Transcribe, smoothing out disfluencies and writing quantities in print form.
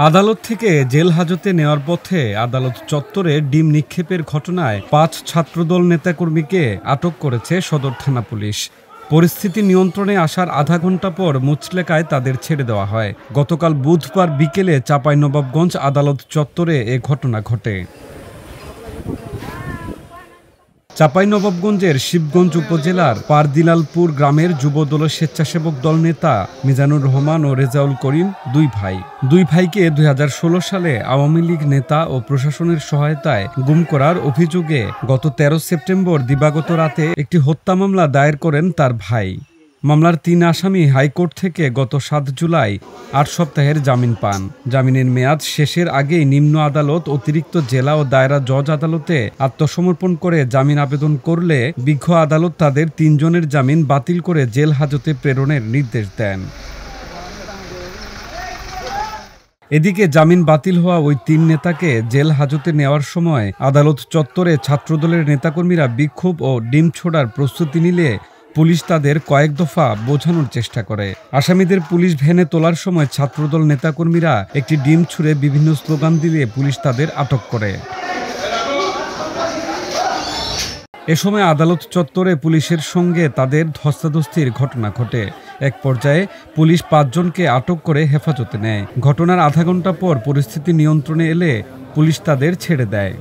আদালত থেকে জেল হাজতে নেওয়ার পথে আদালত চত্বরে ডিম নিক্ষেপের ঘটনায় ৫ ছাত্রদল নেতাকর্মীকে আটক করেছে সদর থানা পুলিশ। পরিস্থিতি নিয়ন্ত্রণে আসার আধা ঘন্টা পর মুচলেকায় তাদের ছেড়ে দেওয়া হয়। গতকাল বুধবার বিকেলে চাঁপাইনবাবগঞ্জ আদালত চত্বরে এ ঘটনা ঘটে। চাঁপাইনবাবগঞ্জের শিবগঞ্জ উপজেলার পারদিলালপুর গ্রামের যুবদল স্বেচ্ছাসেবক দল নেতা মিজানুর রহমান ও রেজাউল করিম দুই ভাইকে ২০১৬ সালে আওয়ামী লীগ নেতা ও প্রশাসনের সহায়তায় গুম করার অভিযোগে গত ১৩ সেপ্টেম্বর দিবাগত রাতে একটি হত্যা মামলা দায়ের করেন তার ভাই। মামলার ৩ আসামি হাইকোর্ট থেকে গত ৭ জুলাই ৮ সপ্তাহের জামিন পান। জামিনের মেয়াদ শেষের আগেই নিম্ন আদালত অতিরিক্ত জেলা ও দায়রা জজ আদালতে আত্মসমর্পণ করে জামিন আবেদন করলে বিজ্ঞ আদালত তাদের ৩ জনের জামিন বাতিল করে জেল হাজতে প্রেরণের নির্দেশ দেন। এদিকে জামিন বাতিল হওয়া ওই ৩ নেতাকে জেল হাজতে নেওয়ার সময় আদালত চত্বরে ছাত্রদলের নেতাকর্মীরা বিক্ষোভ ও ডিম ছোড়ার প্রস্তুতি নিলে পুলিশ তাদের কয়েক দফা বোঝানোর চেষ্টা করে। আসামিদের পুলিশ ভ্যানে তোলার সময় ছাত্রদল নেতাকর্মীরা একটি ডিম ছুঁড়ে বিভিন্ন স্লোগান দিলে পুলিশ তাদের আটক করে। এ সময় আদালত চত্বরে পুলিশের সঙ্গে তাদের ধস্তাধস্তির ঘটনা ঘটে। এক পর্যায়ে পুলিশ ৫ জনকে আটক করে হেফাজতে নেয়। ঘটনার আধা ঘন্টা পর পরিস্থিতি নিয়ন্ত্রণে এলে পুলিশ তাদের ছেড়ে দেয়।